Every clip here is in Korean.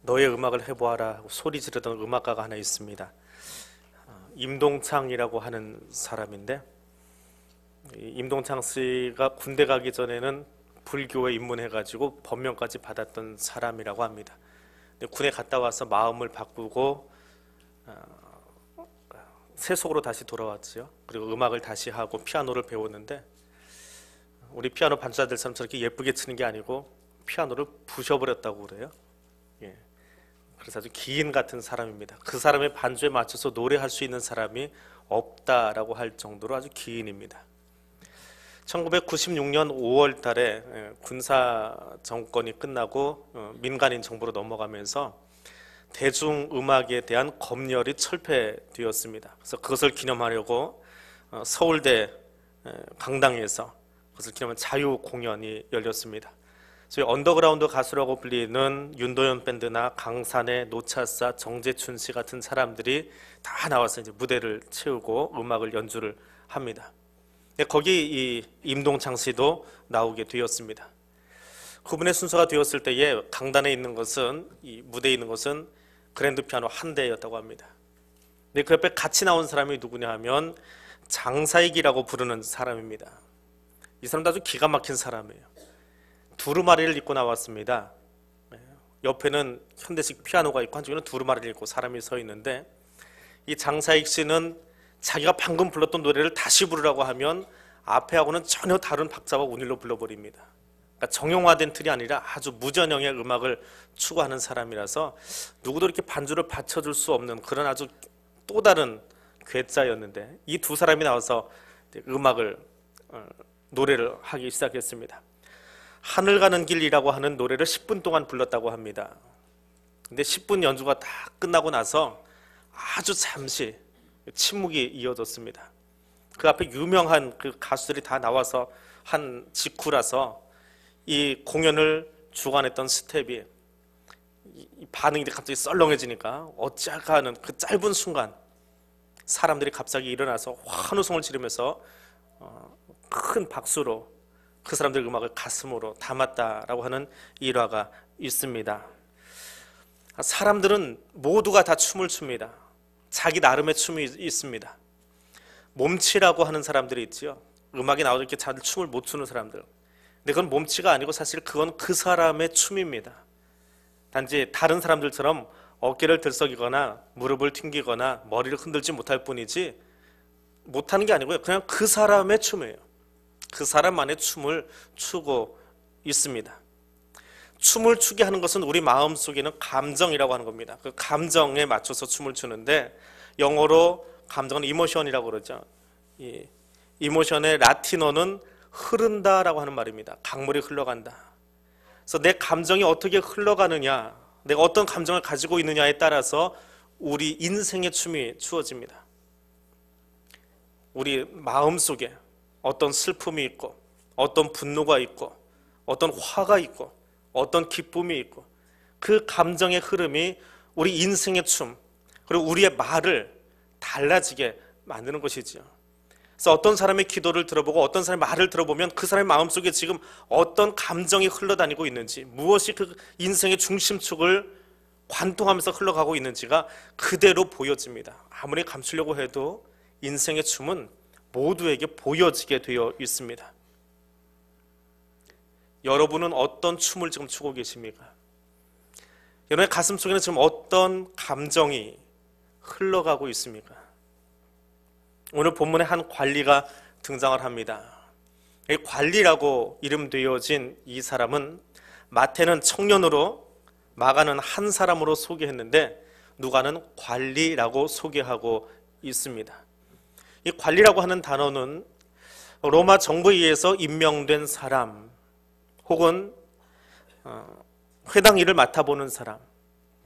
너의 음악을 해보아라 하고 소리 지르던 음악가가 하나 있습니다. 임동창이라고 하는 사람인데, 임동창 씨가 군대 가기 전에는 불교에 입문해가지고 법명까지 받았던 사람이라고 합니다. 근데 군에 갔다 와서 마음을 바꾸고 세속으로 다시 돌아왔죠. 그리고 음악을 다시 하고 피아노를 배웠는데, 우리 피아노 반주자들처럼 저렇게 예쁘게 치는 게 아니고 피아노를 부셔버렸다고 그래요. 예. 그래서 아주 기인 같은 사람입니다. 그 사람의 반주에 맞춰서 노래할 수 있는 사람이 없다라고 할 정도로 아주 기인입니다. 1996년 5월 달에 군사 정권이 끝나고 민간인 정부로 넘어가면서 대중음악에 대한 검열이 철폐되었습니다. 그래서 그것을 기념하려고 서울대 강당에서 그것을 기념한 자유 공연이 열렸습니다. 저희 언더그라운드 가수라고 불리는 윤도현 밴드나 강산의 노차사, 정재춘 씨 같은 사람들이 다 나와서 이제 무대를 채우고 음악을 연주를 합니다. 거기 이 임동창 씨도 나오게 되었습니다. 그분의 순서가 되었을 때에 강단에 있는 것은, 이 무대에 있는 것은 그랜드 피아노 한 대였다고 합니다. 근데 그 옆에 같이 나온 사람이 누구냐 하면 장사익이라고 부르는 사람입니다. 이 사람도 아주 기가 막힌 사람이에요. 두루마리를 입고 나왔습니다. 옆에는 현대식 피아노가 있고 한쪽에는 두루마리를 입고 사람이 서 있는데, 이 장사익 씨는 자기가 방금 불렀던 노래를 다시 부르라고 하면 앞에하고는 전혀 다른 박자와 운율로 불러버립니다. 그러니까 정형화된 틀이 아니라 아주 무전형의 음악을 추구하는 사람이라서 누구도 이렇게 반주를 받쳐줄 수 없는 그런 아주 또 다른 괴짜였는데, 이 두 사람이 나와서 음악을 노래를 하기 시작했습니다. 하늘 가는 길이라고 하는 노래를 10분 동안 불렀다고 합니다. 근데 10분 연주가 다 끝나고 나서 아주 잠시 침묵이 이어졌습니다. 그 앞에 유명한 그 가수들이 다 나와서 한 직후라서 이 공연을 주관했던 스텝이 이 반응이 갑자기 썰렁해지니까 어찌할까 하는 그 짧은 순간 사람들이 갑자기 일어나서 환호성을 지르면서 큰 박수로 그 사람들 음악을 가슴으로 담았다라고 하는 일화가 있습니다. 사람들은 모두가 다 춤을 춥니다. 자기 나름의 춤이 있습니다. 몸치라고 하는 사람들이 있죠. 음악이 나오도 이렇게 잘 춤을 못 추는 사람들. 근데 그건 몸치가 아니고 사실 그건 그 사람의 춤입니다. 단지 다른 사람들처럼 어깨를 들썩이거나 무릎을 튕기거나 머리를 흔들지 못할 뿐이지, 못하는 게 아니고요, 그냥 그 사람의 춤이에요. 그 사람만의 춤을 추고 있습니다. 춤을 추게 하는 것은 우리 마음속에 있는 감정이라고 하는 겁니다. 그 감정에 맞춰서 춤을 추는데, 영어로 감정은 이모션이라고 그러죠. 이 이모션의 라틴어는 흐른다라고 하는 말입니다. 강물이 흘러간다. 그래서 내 감정이 어떻게 흘러가느냐, 내가 어떤 감정을 가지고 있느냐에 따라서 우리 인생의 춤이 추어집니다. 우리 마음속에 어떤 슬픔이 있고, 어떤 분노가 있고, 어떤 화가 있고, 어떤 기쁨이 있고, 그 감정의 흐름이 우리 인생의 춤, 그리고 우리의 말을 달라지게 만드는 것이죠. 그래서 어떤 사람의 기도를 들어보고 어떤 사람의 말을 들어보면 그 사람의 마음속에 지금 어떤 감정이 흘러다니고 있는지, 무엇이 그 인생의 중심축을 관통하면서 흘러가고 있는지가 그대로 보여집니다. 아무리 감추려고 해도 인생의 춤은 모두에게 보여지게 되어 있습니다. 여러분은 어떤 춤을 지금 추고 계십니까? 여러분의 가슴 속에는 지금 어떤 감정이 흘러가고 있습니까? 오늘 본문에 한 관리가 등장을 합니다. 이 관리라고 이름되어진 이 사람은 마태는 청년으로, 마가는 한 사람으로 소개했는데 누가는 관리라고 소개하고 있습니다. 이 관리라고 하는 단어는 로마 정부에 의해서 임명된 사람, 혹은 회당 일을 맡아보는 사람,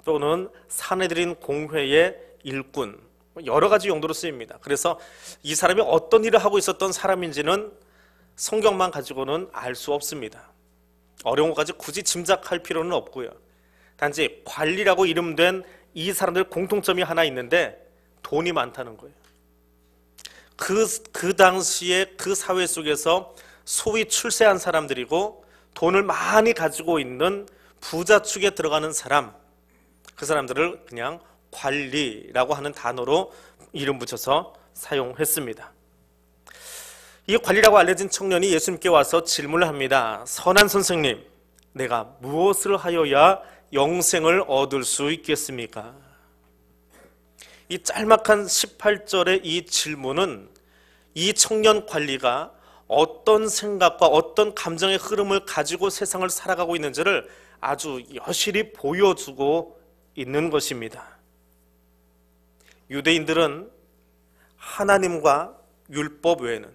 또는 사내들인 공회의 일꾼, 여러 가지 용도로 쓰입니다. 그래서 이 사람이 어떤 일을 하고 있었던 사람인지는 성경만 가지고는 알 수 없습니다. 어려운 것까지 굳이 짐작할 필요는 없고요. 단지 관리라고 이름된 이 사람들 공통점이 하나 있는데, 돈이 많다는 거예요. 그 당시에 그 사회 속에서 소위 출세한 사람들이고 돈을 많이 가지고 있는 부자 축에 들어가는 사람, 그 사람들을 그냥 관리라고 하는 단어로 이름 붙여서 사용했습니다. 이 관리라고 알려진 청년이 예수님께 와서 질문을 합니다. 선한 선생님, 내가 무엇을 하여야 영생을 얻을 수 있겠습니까? 이 짤막한 18절의 이 질문은 이 청년 관리가 어떤 생각과 어떤 감정의 흐름을 가지고 세상을 살아가고 있는지를 아주 여실히 보여주고 있는 것입니다. 유대인들은 하나님과 율법 외에는,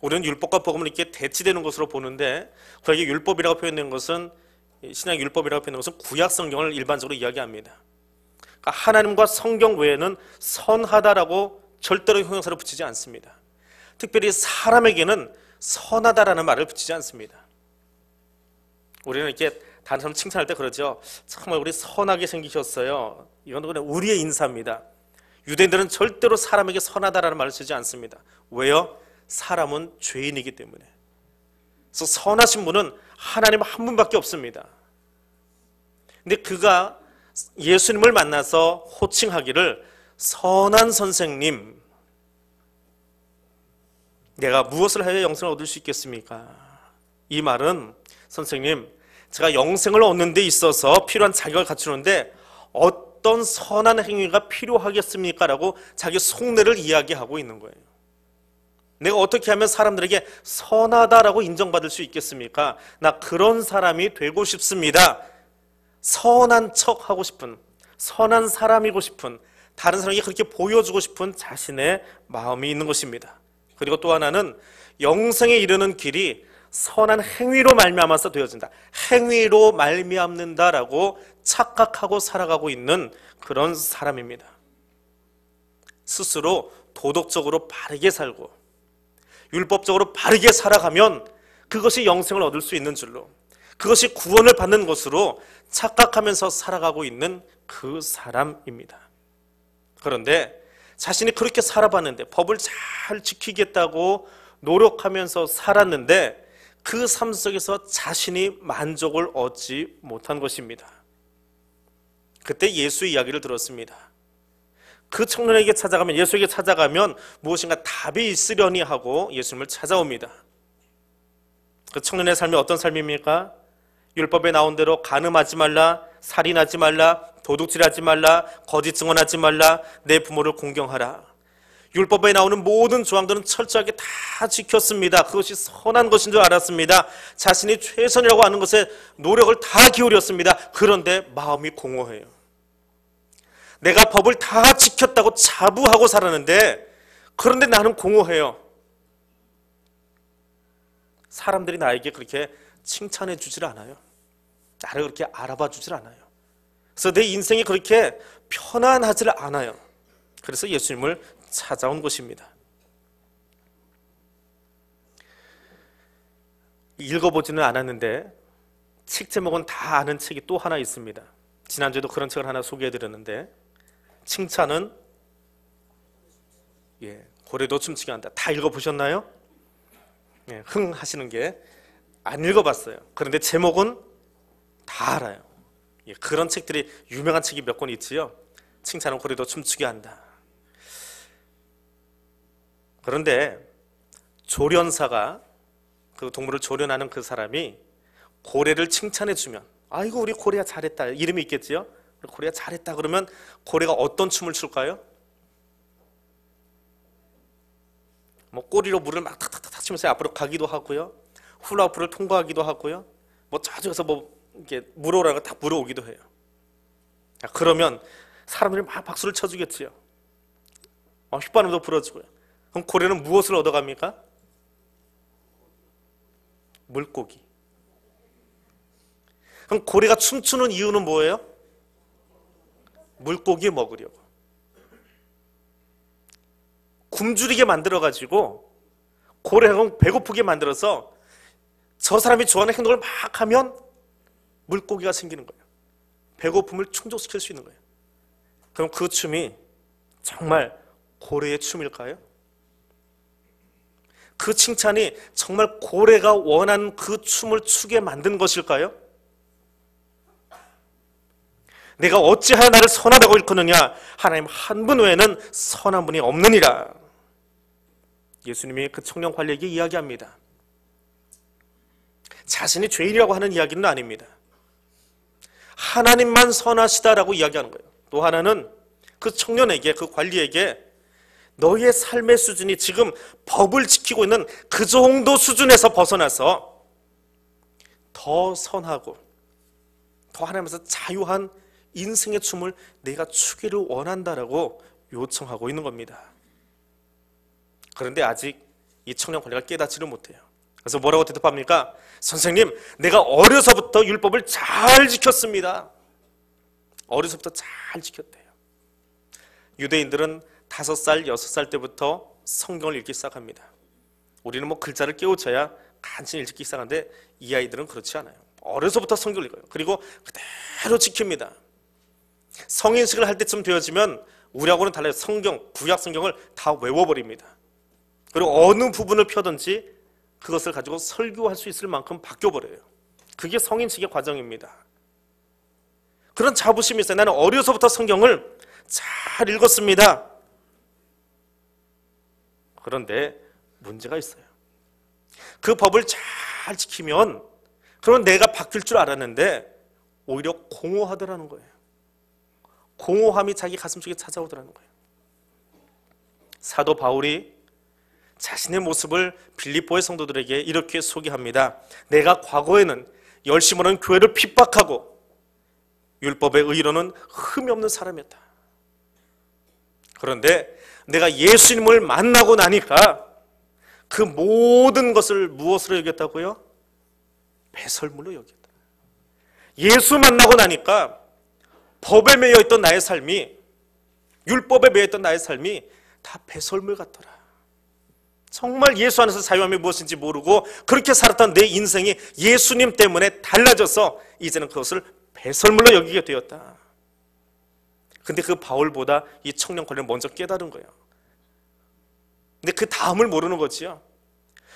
우리는 율법과 복음은 이렇게 대치되는 것으로 보는데, 그에게 율법이라고 표현된 것은, 신약 율법이라고 표현된 것은 구약 성경을 일반적으로 이야기합니다. 그러니까 하나님과 성경 외에는 선하다라고 절대로 형용사를 붙이지 않습니다. 특별히 사람에게는 선하다라는 말을 붙이지 않습니다. 우리는 이렇게 다른 사람 칭찬할 때 그러죠. 정말 우리 선하게 생기셨어요. 이건 그냥 우리의 인사입니다. 유대인들은 절대로 사람에게 선하다라는 말을 쓰지 않습니다. 왜요? 사람은 죄인이기 때문에. 그래서 선하신 분은 하나님 한 분밖에 없습니다. 근데 그가 예수님을 만나서 호칭하기를 선한 선생님, 내가 무엇을 하여 영생을 얻을 수 있겠습니까? 이 말은 선생님, 제가 영생을 얻는 데 있어서 필요한 자격을 갖추는데 어떤 선한 행위가 필요하겠습니까? 라고 자기 속내를 이야기하고 있는 거예요. 내가 어떻게 하면 사람들에게 선하다라고 인정받을 수 있겠습니까? 나 그런 사람이 되고 싶습니다. 선한 척 하고 싶은, 선한 사람이고 싶은, 다른 사람에게 그렇게 보여주고 싶은 자신의 마음이 있는 것입니다. 그리고 또 하나는 영생에 이르는 길이 선한 행위로 말미암아서 되어진다. 행위로 말미암는다라고 착각하고 살아가고 있는 그런 사람입니다. 스스로 도덕적으로 바르게 살고 율법적으로 바르게 살아가면 그것이 영생을 얻을 수 있는 줄로, 그것이 구원을 받는 것으로 착각하면서 살아가고 있는 그 사람입니다. 그런데 자신이 그렇게 살아봤는데, 법을 잘 지키겠다고 노력하면서 살았는데 그 삶 속에서 자신이 만족을 얻지 못한 것입니다. 그때 예수의 이야기를 들었습니다. 그 청년에게 찾아가면, 예수에게 찾아가면 무엇인가 답이 있으려니 하고 예수님을 찾아옵니다. 그 청년의 삶이 어떤 삶입니까? 율법에 나온 대로 간음하지 말라, 살인하지 말라, 도둑질하지 말라, 거짓 증언하지 말라, 내 부모를 공경하라. 율법에 나오는 모든 조항들은 철저하게 다 지켰습니다. 그것이 선한 것인 줄 알았습니다. 자신이 최선이라고 하는 것에 노력을 다 기울였습니다. 그런데 마음이 공허해요. 내가 법을 다 지켰다고 자부하고 살았는데, 그런데 나는 공허해요. 사람들이 나에게 그렇게 칭찬해 주질 않아요. 나를 그렇게 알아봐 주질 않아요. 그래서 내 인생이 그렇게 편안하지 않아요. 그래서 예수님을 찾아온 것입니다. 읽어보지는 않았는데 책 제목은 다 아는 책이 또 하나 있습니다. 지난주에도 그런 책을 하나 소개해드렸는데, 칭찬은 고래도 춤추게 한다. 다 읽어보셨나요? 흥 하시는 게 안 읽어봤어요. 그런데 제목은 다 알아요. 그런 책들이, 유명한 책이 몇 권 있지요. 칭찬은 고래도 춤추게 한다. 그런데 조련사가, 그 동물을 조련하는 그 사람이 고래를 칭찬해 주면, 아이고 우리 고래야 잘했다, 이름이 있겠지요. 고래가 잘했다 그러면 고래가 어떤 춤을 출까요? 뭐 꼬리로 물을 막 탁탁탁 치면서 앞으로 가기도 하고요, 훌라후프를 통과하기도 하고요, 뭐 저쪽에서 뭐 이렇게 물어오라고 딱 물어오기도 해요. 그러면 사람들이 막 박수를 쳐주겠지요. 휘바람도 불어주고요. 그럼 고래는 무엇을 얻어갑니까? 물고기. 그럼 고래가 춤추는 이유는 뭐예요? 물고기 먹으려고. 굶주리게 만들어가지고 고래가 배고프게 만들어서 저 사람이 좋아하는 행동을 막 하면 물고기가 생기는 거예요. 배고픔을 충족시킬 수 있는 거예요. 그럼 그 춤이 정말 고래의 춤일까요? 그 칭찬이 정말 고래가 원하는 그 춤을 추게 만든 것일까요? 내가 어찌하여 나를 선하다고 일컫느냐? 하나님 한 분 외에는 선한 분이 없느니라. 예수님이 그 청년 관리에게 이야기합니다. 자신이 죄인이라고 하는 이야기는 아닙니다. 하나님만 선하시다라고 이야기하는 거예요. 또 하나는 그 청년에게, 그 관리에게 너의 삶의 수준이 지금 법을 지키고 있는 그 정도 수준에서 벗어나서 더 선하고 더 하나님께서 자유한 인생의 춤을 내가 추기를 원한다라고 요청하고 있는 겁니다. 그런데 아직 이 청년 관리가 깨닫지를 못해요. 그래서 뭐라고 대답합니까? 선생님, 내가 어려서부터 율법을 잘 지켰습니다. 어려서부터 잘 지켰대요. 유대인들은 5살, 6살 때부터 성경을 읽기 시작합니다. 우리는 뭐 글자를 깨우쳐야 간신히 읽기 시작하는데 이 아이들은 그렇지 않아요. 어려서부터 성경을 읽어요. 그리고 그대로 지킵니다. 성인식을 할 때쯤 되어지면 우리하고는 달라요. 성경, 구약 성경을 다 외워버립니다. 그리고 어느 부분을 펴든지 그것을 가지고 설교할 수 있을 만큼 바뀌어버려요. 그게 성인식의 과정입니다. 그런 자부심이 있어요. 나는 어려서부터 성경을 잘 읽었습니다. 그런데 문제가 있어요. 그 법을 잘 지키면 그럼 내가 바뀔 줄 알았는데 오히려 공허하더라는 거예요. 공허함이 자기 가슴속에 찾아오더라는 거예요. 사도 바울이 자신의 모습을 빌립보의 성도들에게 이렇게 소개합니다. 내가 과거에는 열심으로는 교회를 핍박하고 율법의 의로는 흠이 없는 사람이었다. 그런데 내가 예수님을 만나고 나니까 그 모든 것을 무엇으로 여겼다고요? 배설물로 여겼다. 예수 만나고 나니까 법에 매여있던 나의 삶이, 율법에 매여있던 나의 삶이 다 배설물 같더라. 정말 예수 안에서 자유함이 무엇인지 모르고 그렇게 살았던 내 인생이 예수님 때문에 달라져서 이제는 그것을 배설물로 여기게 되었다. 근데 그 바울보다 이 청년 관리를 먼저 깨달은 거예요. 근데 그 다음을 모르는 거지요.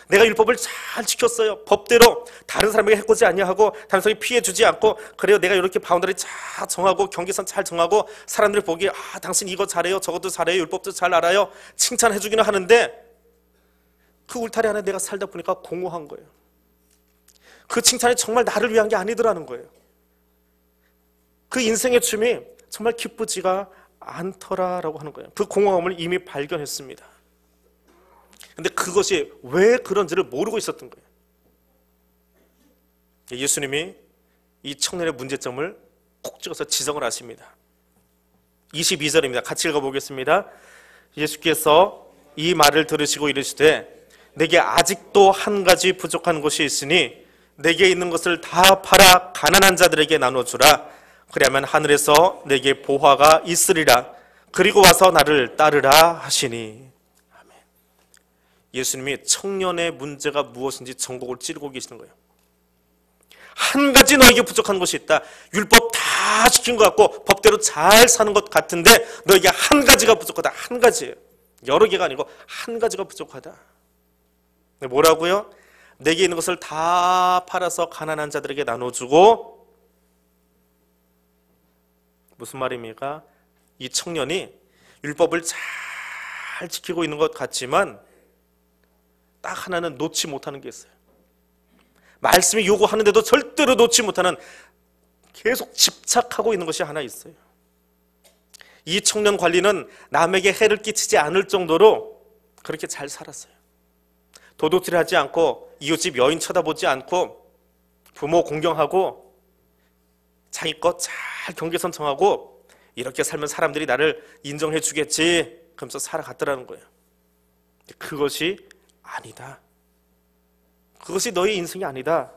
내가 율법을 잘 지켰어요. 법대로 다른 사람에게 해코지 아니하고 다른 사람에게 피해 주지 않고, 그래요. 내가 이렇게 바운더리 잘 정하고 경계선 잘 정하고 사람들이 보기에 당신 이거 잘해요, 저것도 잘해요, 율법도 잘 알아요, 칭찬해 주기는 하는데 그 울타리 안에 내가 살다 보니까 공허한 거예요. 그 칭찬이 정말 나를 위한 게 아니더라는 거예요. 그 인생의 춤이 정말 기쁘지가 않더라라고 하는 거예요. 그 공허함을 이미 발견했습니다. 근데 그것이 왜 그런지를 모르고 있었던 거예요. 예수님이 이 청년의 문제점을 콕 찍어서 지적을 하십니다. 22절입니다. 같이 읽어보겠습니다. 예수께서 이 말을 들으시고 이르시되 내게 아직도 한 가지 부족한 것이 있으니 내게 있는 것을 다 팔아 가난한 자들에게 나눠주라. 그리하면 하늘에서 내게 보화가 있으리라. 그리고 와서 나를 따르라 하시니. 아멘. 예수님이 청년의 문제가 무엇인지 전곡을 찌르고 계시는 거예요. 한 가지 너에게 부족한 것이 있다. 율법 다 지킨 것 같고 법대로 잘 사는 것 같은데 너에게 한 가지가 부족하다. 한 가지예요. 여러 개가 아니고 한 가지가 부족하다. 뭐라고요? 내게 있는 것을 다 팔아서 가난한 자들에게 나눠주고. 무슨 말입니까? 이 청년이 율법을 잘 지키고 있는 것 같지만 딱 하나는 놓지 못하는 게 있어요. 말씀이 요구하는데도 절대로 놓지 못하는, 계속 집착하고 있는 것이 하나 있어요. 이 청년 관리는 남에게 해를 끼치지 않을 정도로 그렇게 잘 살았어요. 도둑질하지 않고 이웃집 여인 쳐다보지 않고 부모 공경하고 자기 것 잘 경계선 정하고 이렇게 살면 사람들이 나를 인정해 주겠지 그러면서 살아갔더라는 거예요. 그것이 아니다. 그것이 너의 인생이 아니다.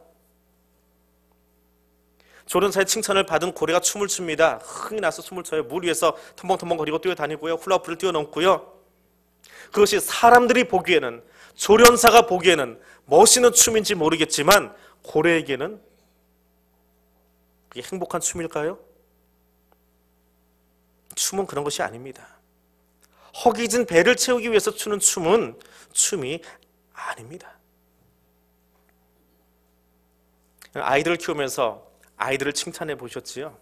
조련사의 칭찬을 받은 고래가 춤을 춥니다. 흥이 나서 춤을 춰요. 물 위에서 텀벙텀벙 거리고 뛰어다니고요. 훌라후프를 뛰어넘고요. 그것이 사람들이 보기에는, 조련사가 보기에는 멋있는 춤인지 모르겠지만 고래에게는 그게 행복한 춤일까요? 춤은 그런 것이 아닙니다. 허기진 배를 채우기 위해서 추는 춤은 춤이 아닙니다. 아이들을 키우면서 아이들을 칭찬해 보셨지요?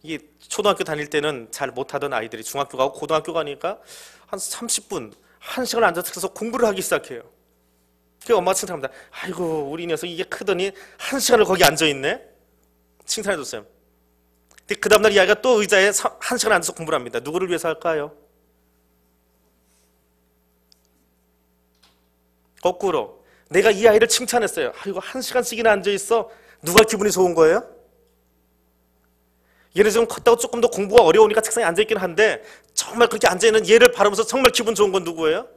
이게 초등학교 다닐 때는 잘 못하던 아이들이 중학교 가고 고등학교 가니까 한 30분, 1시간 앉아서 공부를 하기 시작해요. 그 엄마가 칭찬합니다. 아이고 우리 녀석 이게 크더니 1시간을 거기 앉아있네. 칭찬해줬어요. 근데 그 다음날 이 아이가 또 의자에 1시간 앉아서 공부를 합니다. 누구를 위해서 할까요? 거꾸로 내가 이 아이를 칭찬했어요. 아이고 1시간씩이나 앉아있어. 누가 기분이 좋은 거예요? 얘는 지금 컸다고 조금 더 공부가 어려우니까 책상에 앉아있긴 한데 정말 그렇게 앉아있는 얘를 바라보면서 정말 기분 좋은 건 누구예요?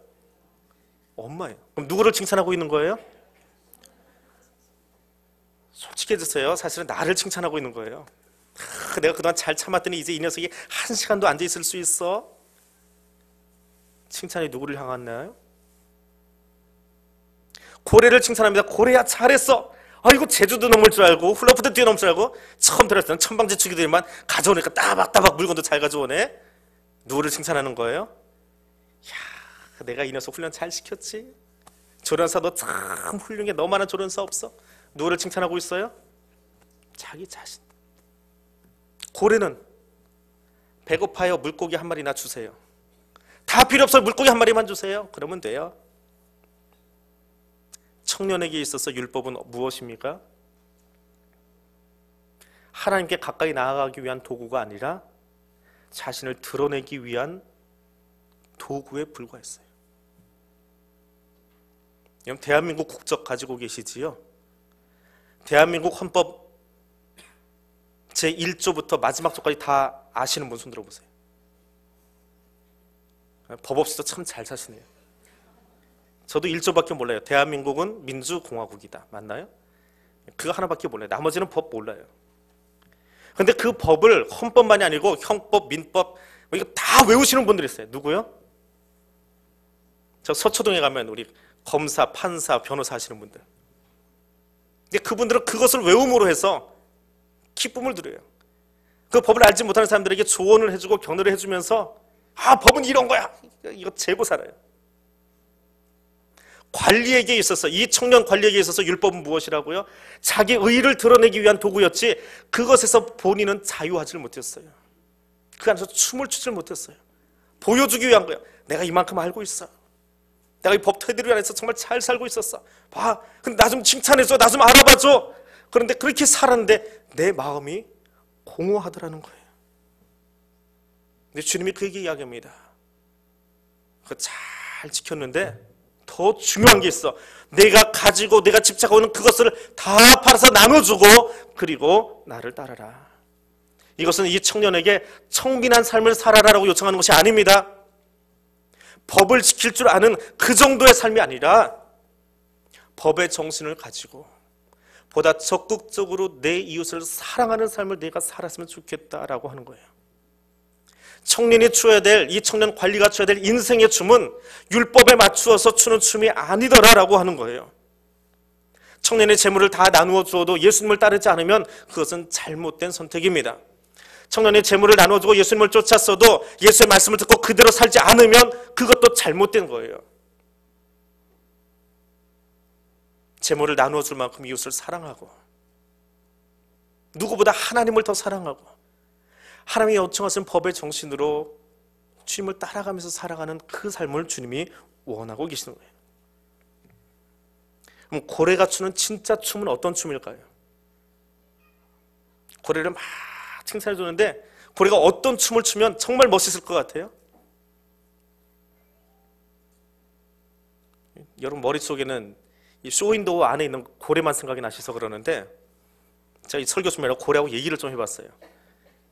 엄마예요. 그럼 누구를 칭찬하고 있는 거예요? 솔직해지세요. 사실은 나를 칭찬하고 있는 거예요. 내가 그동안 잘 참았더니 이제 이 녀석이 1시간도 앉아있을 수 있어? 칭찬이 누구를 향했나요? 고래를 칭찬합니다. 고래야 잘했어. 아이고 제주도 넘을 줄 알고 훌라후프도 뛰어넘을 줄 알고 처음 들었을 때는 천방지축이더니만 가져오니까 따박따박 물건도 잘 가져오네. 누구를 칭찬하는 거예요? 야, 내가 이 녀석 훈련 잘 시켰지? 조련사 너 참 훌륭해. 너만한 조련사 없어. 누구를 칭찬하고 있어요? 자기 자신. 고래는 배고파요. 물고기 한 마리나 주세요. 다 필요 없어요. 물고기 한 마리만 주세요. 그러면 돼요. 청년에게 있어서 율법은 무엇입니까? 하나님께 가까이 나아가기 위한 도구가 아니라 자신을 드러내기 위한 도구에 불과했어요. 여러분 대한민국 국적 가지고 계시지요? 대한민국 헌법 제1조부터 마지막 조까지 다 아시는 분 손 들어보세요. 법 없이도 참 잘 사시네요. 저도 1조밖에 몰라요. 대한민국은 민주공화국이다. 맞나요? 그거 하나밖에 몰라요. 나머지는 법 몰라요. 근데 그 법을 헌법만이 아니고 형법, 민법 이거 다 외우시는 분들이 있어요. 누구요? 저 서초동에 가면 우리 검사, 판사, 변호사 하시는 분들. 근데 그분들은 그것을 외움으로 해서 기쁨을 누려요. 그 법을 알지 못하는 사람들에게 조언을 해주고 격려를 해주면서 아 법은 이런 거야. 이거 제보 살아요. 관리에게 있어서 이 청년 관리에게 있어서 율법은 무엇이라고요? 자기 의의를 드러내기 위한 도구였지 그것에서 본인은 자유하지 못했어요. 그 안에서 춤을 추지 못했어요. 보여주기 위한 거예요. 내가 이만큼 알고 있어. 내가 이 법 테두리 안에서 정말 잘 살고 있었어. 봐. 근데 나 좀 칭찬해줘. 나 좀 알아봐줘. 그런데 그렇게 살았는데 내 마음이 공허하더라는 거예요. 근데 주님이 그에게 이야기합니다. 그거 잘 지켰는데 더 중요한 게 있어. 내가 가지고 내가 집착하고 있는 그것을 다 팔아서 나눠주고 그리고 나를 따르라. 이것은 이 청년에게 청빈한 삶을 살아라라고 요청하는 것이 아닙니다. 법을 지킬 줄 아는 그 정도의 삶이 아니라 법의 정신을 가지고 보다 적극적으로 내 이웃을 사랑하는 삶을 내가 살았으면 좋겠다라고 하는 거예요. 청년이 추어야 될, 이 청년 관리가 추어야 될 인생의 춤은 율법에 맞추어서 추는 춤이 아니더라라고 하는 거예요. 청년의 재물을 다 나누어 주어도 예수님을 따르지 않으면 그것은 잘못된 선택입니다. 청년의 재물을 나눠주고 예수님을 쫓았어도 예수의 말씀을 듣고 그대로 살지 않으면 그것도 잘못된 거예요. 재물을 나누어 줄 만큼 이웃을 사랑하고 누구보다 하나님을 더 사랑하고 하나님이 요청하신 법의 정신으로 주님을 따라가면서 살아가는 그 삶을 주님이 원하고 계시는 거예요. 그럼 고래가 추는 진짜 춤은 어떤 춤일까요? 고래를 막 칭찬해 주는데 고래가 어떤 춤을 추면 정말 멋있을 것 같아요? 여러분 머릿속에는 이 쇼윈도우 안에 있는 고래만 생각이 나셔서 그러는데 제가 이 설교 좀 하려고 고래하고 얘기를 좀 해봤어요.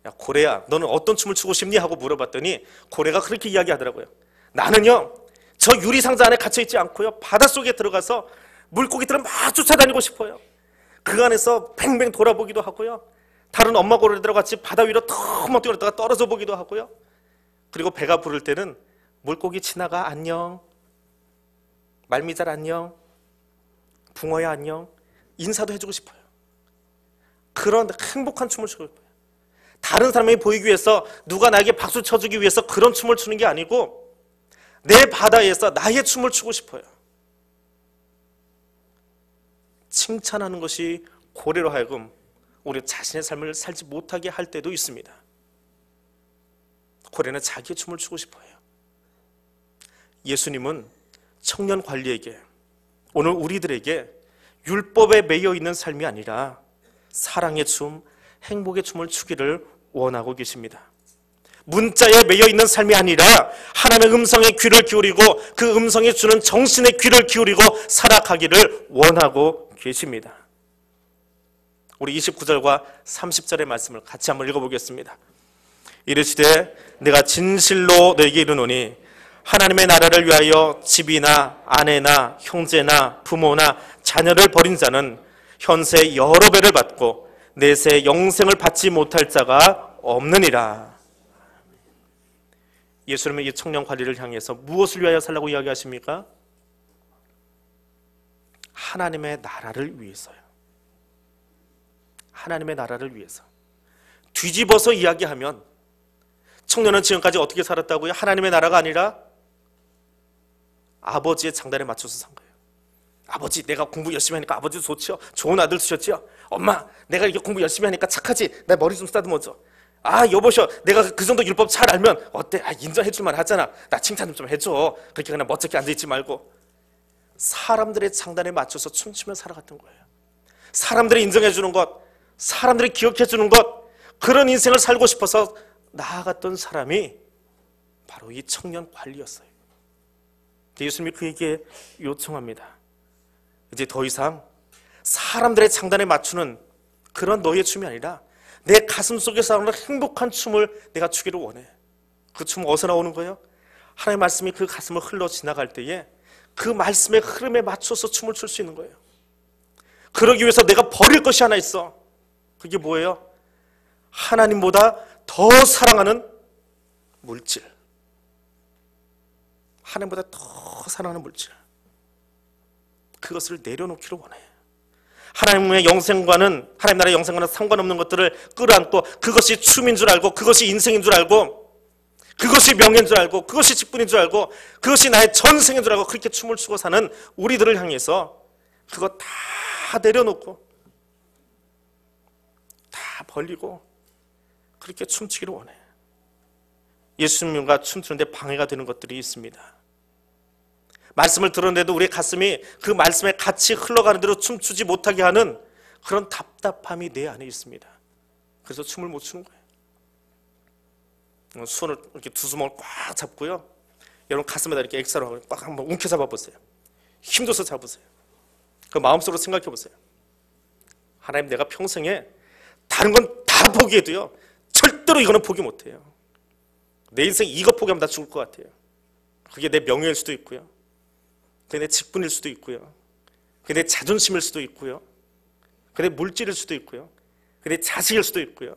야 고래야 너는 어떤 춤을 추고 싶니? 하고 물어봤더니 고래가 그렇게 이야기하더라고요. 나는요 저 유리상자 안에 갇혀있지 않고요 바닷속에 들어가서 물고기들을 막 쫓아다니고 싶어요. 그 안에서 뱅뱅 돌아보기도 하고요 다른 엄마 고래들과 같이 바다 위로 턱 뛰어다가 떨어져 보기도 하고요 그리고 배가 부를 때는 물고기 지나가 안녕, 말미잘 안녕, 붕어야 안녕 인사도 해주고 싶어요. 그런 행복한 춤을 추고 싶어요. 다른 사람이 보이기 위해서 누가 나에게 박수 쳐주기 위해서 그런 춤을 추는 게 아니고 내 바다에서 나의 춤을 추고 싶어요. 칭찬하는 것이 고래로 하여금 우리 자신의 삶을 살지 못하게 할 때도 있습니다. 고래는 자기의 춤을 추고 싶어요. 예수님은 청년 관리에게, 오늘 우리들에게 율법에 매여 있는 삶이 아니라 사랑의 춤, 행복의 춤을 추기를 원하고 계십니다. 문자에 매여 있는 삶이 아니라 하나님의 음성에 귀를 기울이고 그 음성에 주는 정신의 귀를 기울이고 살아가기를 원하고 계십니다. 우리 29절과 30절의 말씀을 같이 한번 읽어보겠습니다. 이르시되 내가 진실로 너에게 이르노니 하나님의 나라를 위하여 집이나 아내나 형제나 부모나 자녀를 버린 자는 현세 여러 배를 받고 내세 영생을 받지 못할 자가 없느니라. 예수님은 이 청년 관리를 향해서 무엇을 위하여 살라고 이야기하십니까? 하나님의 나라를 위해서요. 하나님의 나라를 위해서. 뒤집어서 이야기하면 청년은 지금까지 어떻게 살았다고요? 하나님의 나라가 아니라 아버지의 장단에 맞춰서 산 거예요. 아버지, 내가 공부 열심히 하니까 아버지도 좋죠. 좋은 아들 두셨죠. 엄마, 내가 이렇게 공부 열심히 하니까 착하지. 내 머리 좀 쓰다듬어줘. 아, 여보셔, 내가 그 정도 율법 잘 알면 어때? 아, 인정해줄만 하잖아. 나 칭찬 좀 해줘. 그렇게 그냥 멋쩍게 앉아있지 말고. 사람들의 장단에 맞춰서 춤추며 살아갔던 거예요. 사람들이 인정해주는 것, 사람들이 기억해주는 것, 그런 인생을 살고 싶어서 나아갔던 사람이 바로 이 청년 관리였어요. 예수님이 그에게 요청합니다. 이제 더 이상 사람들의 장단에 맞추는 그런 너의 춤이 아니라 내 가슴 속에서 나오는 행복한 춤을 내가 추기를 원해. 그 춤은 어디서 나오는 거예요? 하나님의 말씀이 그 가슴을 흘러 지나갈 때에 그 말씀의 흐름에 맞춰서 춤을 출 수 있는 거예요. 그러기 위해서 내가 버릴 것이 하나 있어. 그게 뭐예요? 하나님보다 더 사랑하는 물질. 하나님보다 더 사랑하는 물질. 그것을 내려놓기를 원해. 하나님의 영생과는, 하나님 나라의 영생과는 상관없는 것들을 끌어안고 그것이 춤인 줄 알고, 그것이 인생인 줄 알고, 그것이 명예인 줄 알고, 그것이 직분인 줄 알고, 그것이 나의 전생인 줄 알고 그렇게 춤을 추고 사는 우리들을 향해서 그거 다 내려놓고 다 벌리고 그렇게 춤추기를 원해. 예수님과 춤추는데 방해가 되는 것들이 있습니다. 말씀을 들었는데도 우리의 가슴이 그 말씀에 같이 흘러가는 대로 춤추지 못하게 하는 그런 답답함이 내 안에 있습니다. 그래서 춤을 못 추는 거예요. 손을 이렇게 두 주먹을 꽉 잡고요. 여러분 가슴에다 이렇게 엑사로 꽉 한번 움켜 잡아보세요. 힘줘서 잡으세요. 그 마음속으로 생각해 보세요. 하나님, 내가 평생에 다른 건 다 포기해도요, 절대로 이거는 포기 못해요. 내 인생 이거 포기하면 나 죽을 것 같아요. 그게 내 명예일 수도 있고요, 그게 내 직분일 수도 있고요, 그게 내 자존심일 수도 있고요, 그게 내 물질일 수도 있고요, 그게 내 자식일 수도 있고요,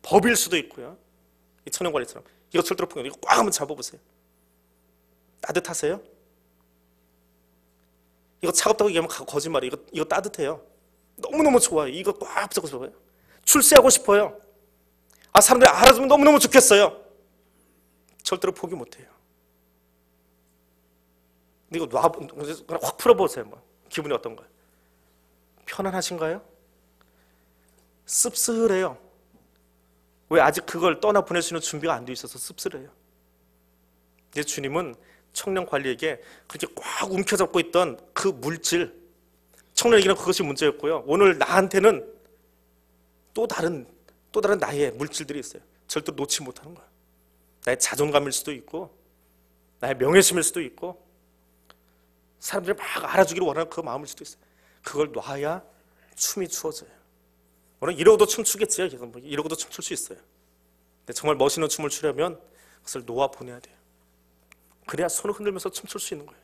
법일 수도 있고요. 이 천연관리처럼 이거 절대로 포기, 이거 꽉 한번 잡아보세요. 따뜻하세요? 이거 차갑다고 얘기하면 거짓말이에요. 이거 따뜻해요. 너무너무 좋아요. 이거 꽉 잡고 좋아요. 출세하고 싶어요. 아, 사람들이 알아주면 너무너무 좋겠어요. 절대로 포기 못해요. 근데 이거 그냥 확 풀어보세요. 뭐. 기분이 어떤가요? 편안하신가요? 씁쓸해요. 왜? 아직 그걸 떠나보낼 수 있는 준비가 안 돼 있어서 씁쓸해요. 근데 주님은 청년 관리에게 그렇게 꽉 움켜잡고 있던 그 물질, 청년에게는 그것이 문제였고요, 오늘 나한테는 또 다른 나의 물질들이 있어요. 절대로 놓지 못하는 거야. 나의 자존감일 수도 있고, 나의 명예심일 수도 있고, 사람들이 막 알아주기를 원하는 그 마음일 수도 있어요. 그걸 놔야 춤이 추어져요. 오늘 이러고도 춤추겠지요. 이러고도 춤출 수 있어요. 근데 정말 멋있는 춤을 추려면 그것을 놓아 보내야 돼요. 그래야 손을 흔들면서 춤출 수 있는 거예요.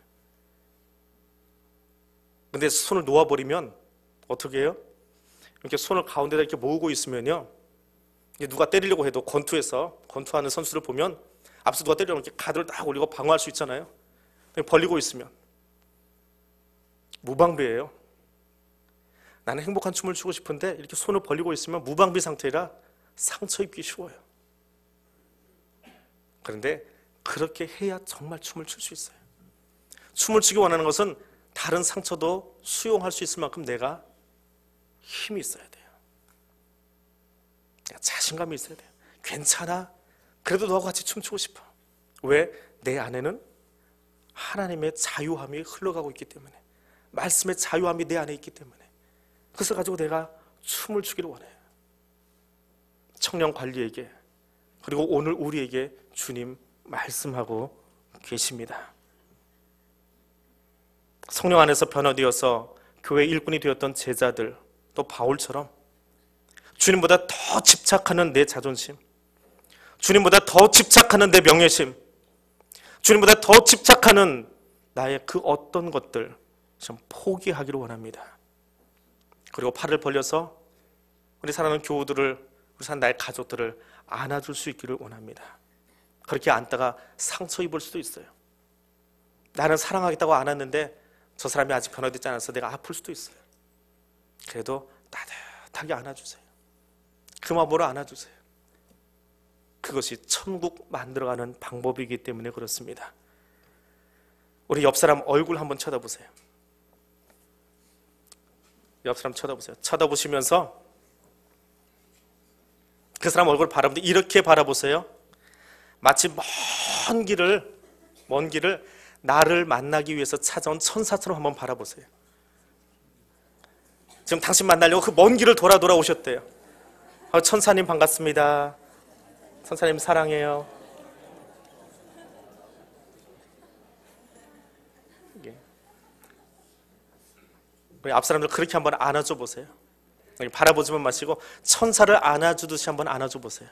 근데 손을 놓아버리면 어떻게 해요? 이렇게 손을 가운데다 이렇게 모으고 있으면요, 누가 때리려고 해도 권투하는 선수를 보면 앞서 누가 때리려고 이렇게 가드를 딱 올리고 방어할 수 있잖아요. 벌리고 있으면 무방비예요. 나는 행복한 춤을 추고 싶은데 이렇게 손을 벌리고 있으면 무방비 상태라 상처 입기 쉬워요. 그런데 그렇게 해야 정말 춤을 출 수 있어요. 춤을 추기 원하는 것은 다른 상처도 수용할 수 있을 만큼 내가 힘이 있어야 돼요. 자신감이 있어야 돼요. 괜찮아. 그래도 너하고 같이 춤추고 싶어. 왜? 내 안에는 하나님의 자유함이 흘러가고 있기 때문에, 말씀의 자유함이 내 안에 있기 때문에, 그것을 가지고 내가 춤을 추기를 원해요. 청년 관리에게, 그리고 오늘 우리에게 주님 말씀하고 계십니다. 성령 안에서 변화되어서 교회 일꾼이 되었던 제자들, 또 바울처럼 주님보다 더 집착하는 내 자존심, 주님보다 더 집착하는 내 명예심, 주님보다 더 집착하는 나의 그 어떤 것들 좀 포기하기를 원합니다. 그리고 팔을 벌려서 우리 사랑하는 교우들을, 우리 사랑하는 나의 가족들을 안아줄 수 있기를 원합니다. 그렇게 안다가 상처 입을 수도 있어요. 나는 사랑하겠다고 안았는데 저 사람이 아직 변화되지 않아서 내가 아플 수도 있어요. 그래도 따뜻하게 안아주세요. 그 마음으로 안아주세요. 그것이 천국 만들어가는 방법이기 때문에 그렇습니다. 우리 옆 사람 얼굴 한번 쳐다보세요. 옆 사람 쳐다보세요. 쳐다보시면서 그 사람 얼굴 바라보는데 이렇게 바라보세요. 마치 먼 길을 나를 만나기 위해서 찾아온 천사처럼 한번 바라보세요. 지금 당신 만나려고 그 먼 길을 돌아 오셨대요. 천사님 반갑습니다. 천사님 사랑해요. 우리 앞 사람들 그렇게 한번 안아줘 보세요. 바라보지만 마시고 천사를 안아주듯이 한번 안아줘 보세요.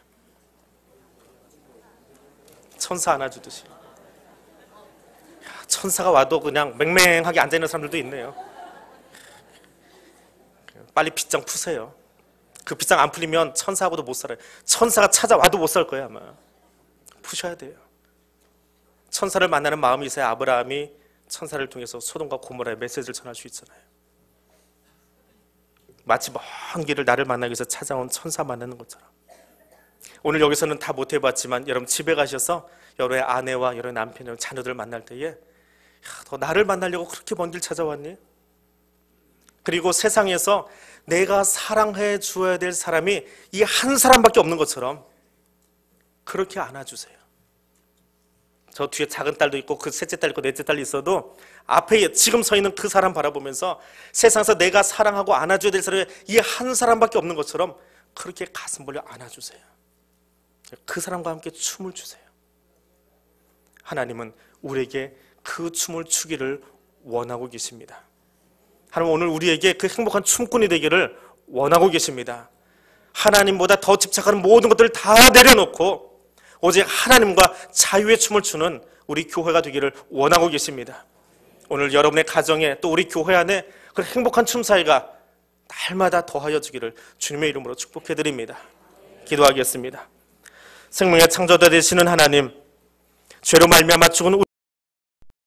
천사 안아주듯이. 천사가 와도 그냥 맹맹하게 앉아있는 사람들도 있네요. 빨리 빗장 푸세요. 그 빗장 안 풀리면 천사하고도 못 살아요. 천사가 찾아와도 못 살 거예요 아마. 푸셔야 돼요. 천사를 만나는 마음이 있어야 아브라함이 천사를 통해서 소돔과 고모라의 메시지를 전할 수 있잖아요. 마치 먼 길을 나를 만나기 위해서 찾아온 천사 만나는 것처럼. 오늘 여기서는 다 못 해봤지만 여러분 집에 가셔서 여러분의 아내와 여러분의 남편, 여러분 자녀들을 만날 때에 너 나를 만나려고 그렇게 먼 길 찾아왔니? 그리고 세상에서 내가 사랑해 주어야 될 사람이 이 한 사람밖에 없는 것처럼 그렇게 안아주세요. 저 뒤에 작은 딸도 있고 그 셋째 딸 있고 넷째 딸이 있어도 앞에 지금 서 있는 그 사람 바라보면서 세상에서 내가 사랑하고 안아줘야 될 사람이 이 한 사람밖에 없는 것처럼 그렇게 가슴 벌려 안아주세요. 그 사람과 함께 춤을 추세요. 하나님은 우리에게 그 춤을 추기를 원하고 계십니다. 하나님 오늘 우리에게 그 행복한 춤꾼이 되기를 원하고 계십니다. 하나님보다 더 집착하는 모든 것들을 다 내려놓고 오직 하나님과 자유의 춤을 추는 우리 교회가 되기를 원하고 계십니다. 오늘 여러분의 가정에 또 우리 교회 안에 그 행복한 춤 사이가 날마다 더하여 주기를 주님의 이름으로 축복해 드립니다. 기도하겠습니다. 생명의 창조자 되시는 하나님, 죄로 말미암아 죽은